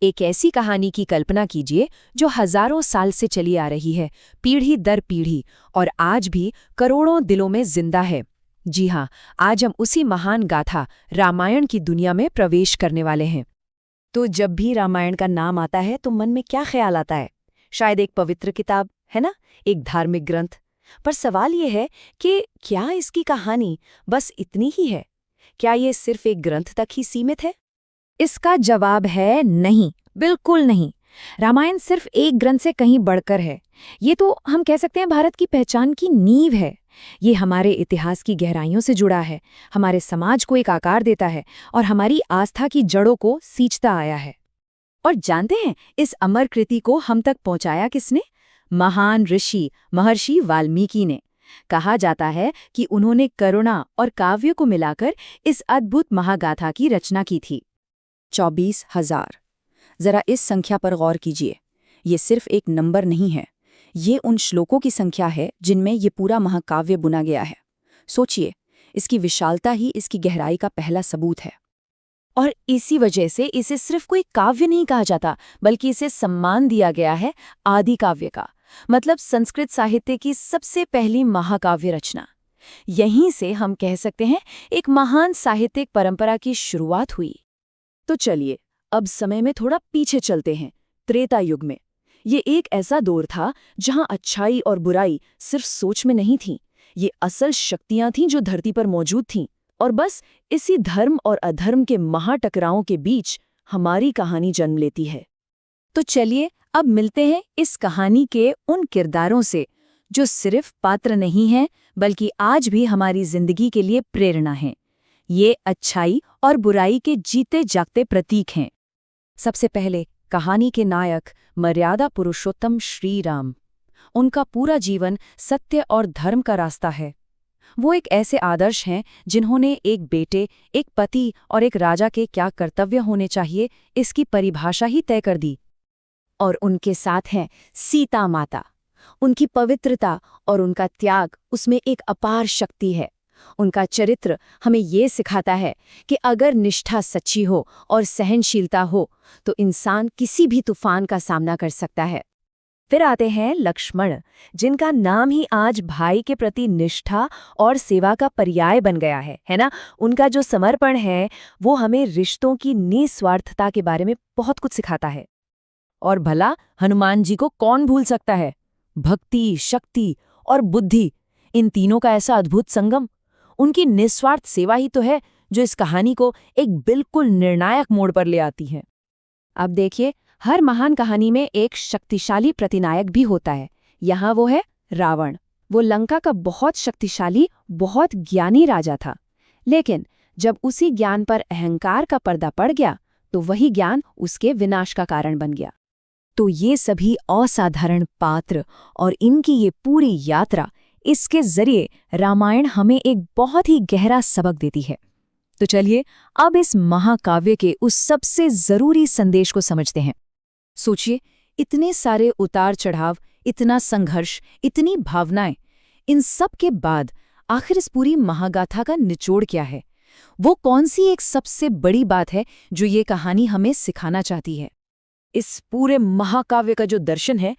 एक ऐसी कहानी की कल्पना कीजिए जो हजारों साल से चली आ रही है, पीढ़ी दर पीढ़ी, और आज भी करोड़ों दिलों में जिंदा है। जी हाँ, आज हम उसी महान गाथा रामायण की दुनिया में प्रवेश करने वाले हैं। तो जब भी रामायण का नाम आता है तो मन में क्या ख्याल आता है? शायद एक पवित्र किताब, है ना? एक धार्मिक ग्रंथ। पर सवाल ये है कि क्या इसकी कहानी बस इतनी ही है? क्या ये सिर्फ एक ग्रंथ तक ही सीमित है? इसका जवाब है नहीं, बिल्कुल नहीं। रामायण सिर्फ एक ग्रंथ से कहीं बढ़कर है। ये तो हम कह सकते हैं भारत की पहचान की नींव है। ये हमारे इतिहास की गहराइयों से जुड़ा है, हमारे समाज को एक आकार देता है और हमारी आस्था की जड़ों को सींचता आया है। और जानते हैं इस अमर कृति को हम तक पहुंचाया किसने? महान ऋषि महर्षि वाल्मीकि ने। कहा जाता है कि उन्होंने करुणा और काव्य को मिलाकर इस अद्भुत महागाथा की रचना की थी। 24,000। जरा इस संख्या पर गौर कीजिए। ये सिर्फ एक नंबर नहीं है, ये उन श्लोकों की संख्या है जिनमें ये पूरा महाकाव्य बुना गया है। सोचिए, इसकी विशालता ही इसकी गहराई का पहला सबूत है। और इसी वजह से इसे सिर्फ कोई काव्य नहीं कहा जाता, बल्कि इसे सम्मान दिया गया है आदि काव्य का, मतलब संस्कृत साहित्य की सबसे पहली महाकाव्य रचना। यहीं से हम कह सकते हैं एक महान साहित्यिक परंपरा की शुरुआत हुई। तो चलिए अब समय में थोड़ा पीछे चलते हैं, त्रेता युग में। ये एक ऐसा दौर था जहां अच्छाई और बुराई सिर्फ सोच में नहीं थीं, ये असल शक्तियां थीं जो धरती पर मौजूद थीं। और बस इसी धर्म और अधर्म के महाटकरावों के बीच हमारी कहानी जन्म लेती है। तो चलिए अब मिलते हैं इस कहानी के उन किरदारों से जो सिर्फ पात्र नहीं हैं, बल्कि आज भी हमारी जिंदगी के लिए प्रेरणा हैं। ये अच्छाई और बुराई के जीते जागते प्रतीक हैं। सबसे पहले कहानी के नायक मर्यादा पुरुषोत्तम श्री राम। उनका पूरा जीवन सत्य और धर्म का रास्ता है। वो एक ऐसे आदर्श हैं जिन्होंने एक बेटे, एक पति और एक राजा के क्या कर्तव्य होने चाहिए इसकी परिभाषा ही तय कर दी। और उनके साथ हैं सीता माता। उनकी पवित्रता और उनका त्याग, उसमें एक अपार शक्ति है। उनका चरित्र हमें ये सिखाता है कि अगर निष्ठा सच्ची हो और सहनशीलता हो तो इंसान किसी भी तूफान का सामना कर सकता है। फिर आते हैं लक्ष्मण, जिनका नाम ही आज भाई के प्रति निष्ठा और सेवा का पर्याय बन गया है ना? उनका जो समर्पण है वो हमें रिश्तों की निस्वार्थता के बारे में बहुत कुछ सिखाता है। और भला हनुमान जी को कौन भूल सकता है? भक्ति, शक्ति और बुद्धि, इन तीनों का ऐसा अद्भुत संगम। उनकी निस्वार्थ सेवा ही तो है जो इस कहानी को एक बिल्कुल निर्णायक मोड़ पर ले आती है। अब देखिए, हर महान कहानी में एक शक्तिशाली प्रतिनायक भी होता है। यहाँ वो है रावण। वो लंका का बहुत शक्तिशाली, बहुत ज्ञानी राजा था। लेकिन जब उसी ज्ञान पर अहंकार का पर्दा पड़ गया तो वही ज्ञान उसके विनाश का कारण बन गया। तो ये सभी असाधारण पात्र और इनकी ये पूरी यात्रा, इसके जरिए रामायण हमें एक बहुत ही गहरा सबक देती है। तो चलिए अब इस महाकाव्य के उस सबसे जरूरी संदेश को समझते हैं। सोचिए, इतने सारे उतार चढ़ाव, इतना संघर्ष, इतनी भावनाएं, इन सब के बाद आखिर इस पूरी महागाथा का निचोड़ क्या है? वो कौन सी एक सबसे बड़ी बात है जो ये कहानी हमें सिखाना चाहती है? इस पूरे महाकाव्य का जो दर्शन है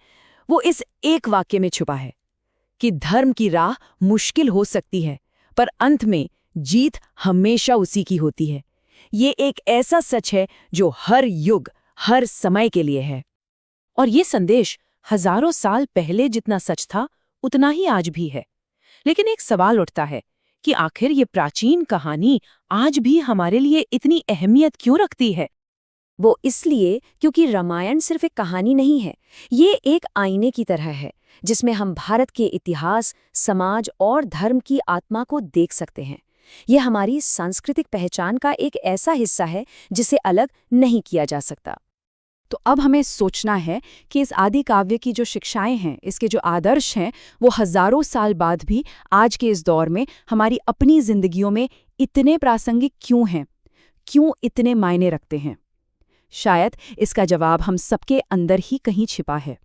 वो इस एक वाक्य में छुपा है कि धर्म की राह मुश्किल हो सकती है, पर अंत में जीत हमेशा उसी की होती है। ये एक ऐसा सच है जो हर युग, हर समय के लिए है। और ये संदेश हजारों साल पहले जितना सच था उतना ही आज भी है। लेकिन एक सवाल उठता है कि आखिर ये प्राचीन कहानी आज भी हमारे लिए इतनी अहमियत क्यों रखती है? वो इसलिए क्योंकि रामायण सिर्फ एक कहानी नहीं है, ये एक आईने की तरह है जिसमें हम भारत के इतिहास, समाज और धर्म की आत्मा को देख सकते हैं। ये हमारी सांस्कृतिक पहचान का एक ऐसा हिस्सा है जिसे अलग नहीं किया जा सकता। तो अब हमें सोचना है कि इस आदि काव्य की जो शिक्षाएं हैं, इसके जो आदर्श हैं, वो हजारों साल बाद भी आज के इस दौर में हमारी अपनी जिंदगियों में इतने प्रासंगिक क्यों हैं, क्यों इतने मायने रखते हैं? शायद इसका जवाब हम सबके अंदर ही कहीं छिपा है।